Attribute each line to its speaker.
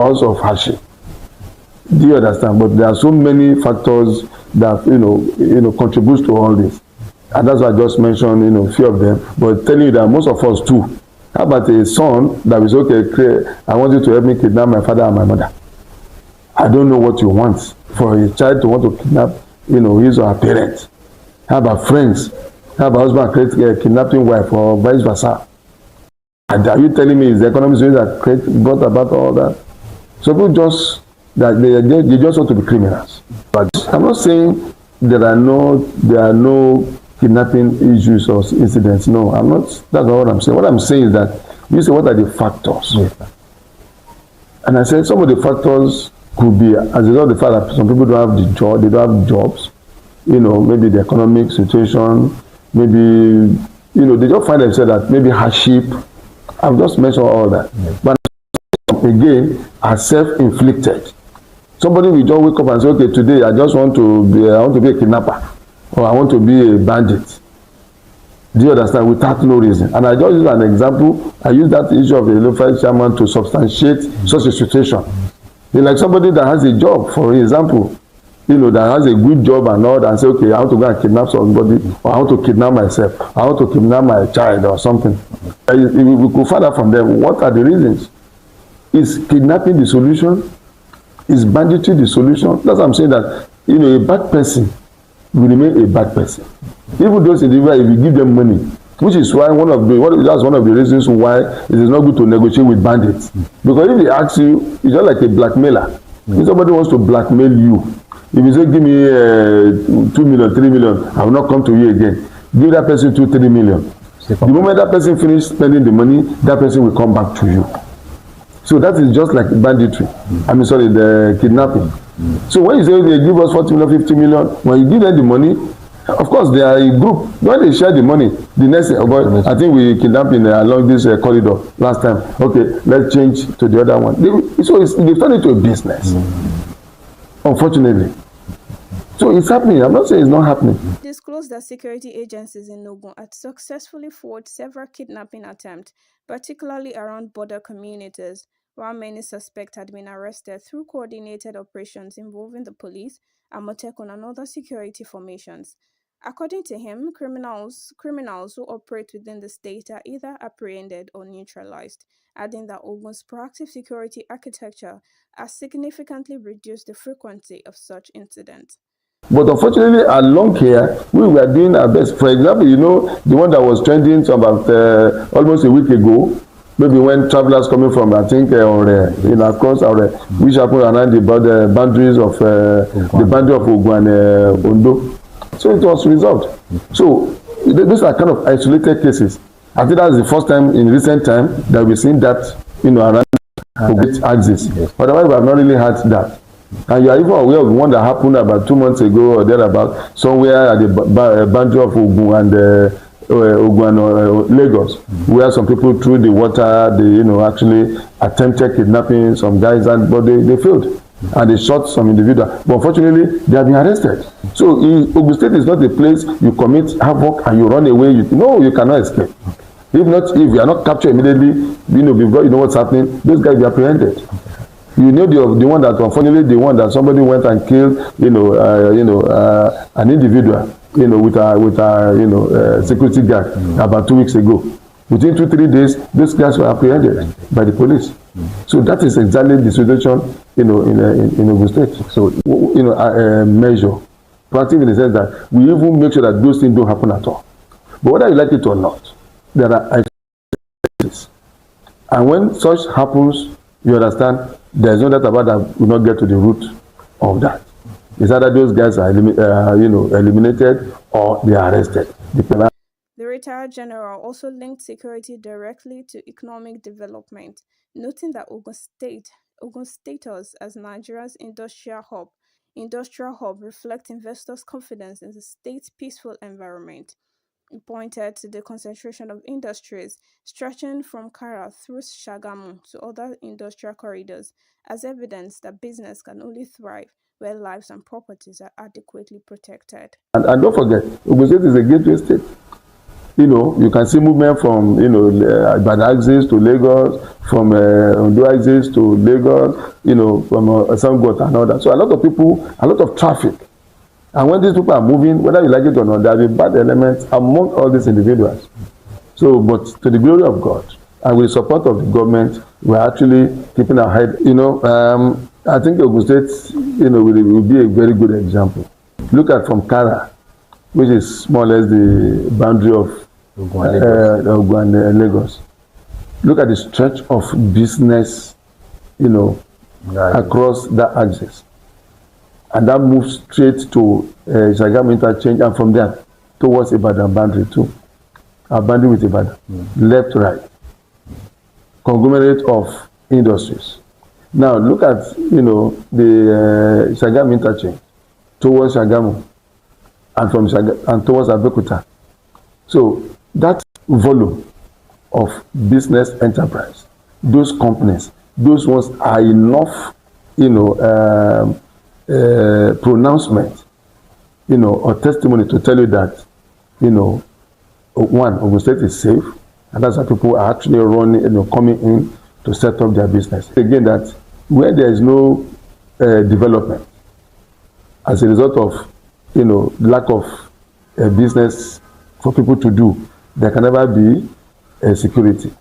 Speaker 1: because of hardship. Do you understand? But there are so many factors that contributes to all this, and that's why I just mentioned few of them. But telling you that most of us too. How about a son that is okay? I want you to help me kidnap my father and my mother. I don't know what you want for a child to want to kidnap, his or her parents. How about friends? How about husband kidnapping wife or vice versa? And are you telling me it's the economic situation that brought about all that? So people just that they just want to be criminals. But I'm not saying there are no kidnapping issues or incidents. No, I'm not. That's not what I'm saying. What I'm saying is that you say what are the factors? Yes. And I said some of the factors could be as a result of the fact that some people don't have the job, they don't have jobs. Maybe the economic situation, maybe they just find themselves that maybe hardship. I've just mentioned all that. Yes. But again, are self-inflicted. Somebody will just wake up and say, okay, today I want to be a kidnapper, or I want to be a bandit. Do you understand? Without no reason. And I just use an example. I use that issue of the local chairman to substantiate such a situation. It's like somebody that has a job, for example, that has a good job and all that, and say, okay, I want to go and kidnap somebody, or I want to kidnap myself, I want to kidnap my child or something. We could find out from them what are the reasons. Is kidnapping the solution? Is banditry the solution? That's what I'm saying, that a bad person will remain a bad person. Even those individuals, if you give them money, which is why that's one of the reasons why it is not good to negotiate with bandits. Because if they ask you, it's just like a blackmailer. If somebody wants to blackmail you, if you say, give me 2 million, 3 million, I will not come to you again. Give that person 2, 3 million. The moment that person finishes spending the money, that person will come back to you. So that is just like banditry. The kidnapping. So when you say they give us 40 million, 50 million, when you give them the money, of course they are a group. When they share the money, the next I think we kidnapped along this corridor last time. Okay, let's change to the other one. They turn into a business. Unfortunately. So it's happening. I'm not saying it's not happening.
Speaker 2: Disclosed that security agencies in Ogun had successfully fought several kidnapping attempts, particularly around border communities, while many suspects had been arrested through coordinated operations involving the police, Amotekun, and other security formations. According to him, criminals who operate within the state are either apprehended or neutralized, adding that Ogun's proactive security architecture has significantly reduced the frequency of such incidents.
Speaker 1: But unfortunately, along here, we were doing our best. For example, the one that was trending about almost a week ago, maybe when travelers coming from, I think, across which happened around the boundaries of the boundary of Ogun and Ondo. So it was resolved. So those are kind of isolated cases. I think that's the first time in recent time that we've seen that, around Ogun axis. Yes. Otherwise, we have not really had that. And you are even aware of the one that happened about 2 months ago or thereabout, somewhere at the boundary of Ogun and Lagos, where some people threw the water, they actually attempted kidnapping some guys, but they failed. And they shot some individuals. But unfortunately, they have been arrested. So Ogun State is not a place you commit havoc and you run away. You cannot escape. If you are not captured immediately, before you know what's happening, those guys will be apprehended. The one that, unfortunately, the one that somebody went and killed, an individual, with a security guard about 2 weeks ago. Within 2-3 days, those guys were apprehended by the police. So that is exactly the situation, in Ogun State. So, measure, proactive in the sense that we even make sure that those things don't happen at all. But whether you like it or not, there are activities. And when such happens, you understand, there's no doubt about that. We will not get to the root of that. It's either those guys are eliminated or they are arrested.
Speaker 2: The retired general also linked security directly to economic development, noting that Ogun's status as Nigeria's industrial hub reflects investors' confidence in the state's peaceful environment. He pointed to the concentration of industries stretching from Kara through Shagamu to other industrial corridors as evidence that business can only thrive where lives and properties are adequately protected.
Speaker 1: And don't forget, Ogun State is a gateway state. You can see movement from, Ibadan axis to Lagos, from Ondo axis to Lagos, from Sango and all that. So a lot of people, a lot of traffic. And when these people are moving, whether you like it or not, there are bad elements among all these individuals. So, but to the glory of God, and with the support of the government, we're actually keeping our head. I think Ogun State, will be a very good example. Look at from Kara, which is more or less the boundary of Ogun and Lagos. Look at the stretch of business, across that axis. And that moves straight to Shagamu interchange, and from there towards Ibadan boundary too. Our boundary with Ibadan, left, right. Conglomerate of industries. Now look at the Shagamu interchange towards Shagamu, and from and towards Abeokuta. So that volume of business enterprise, those companies, those ones are enough, pronouncement, or testimony to tell you that, one, Ogun State is safe, and that's why people are actually running, coming in to set up their business. Again, that where there is no development as a result of, lack of business for people to do, there can never be security.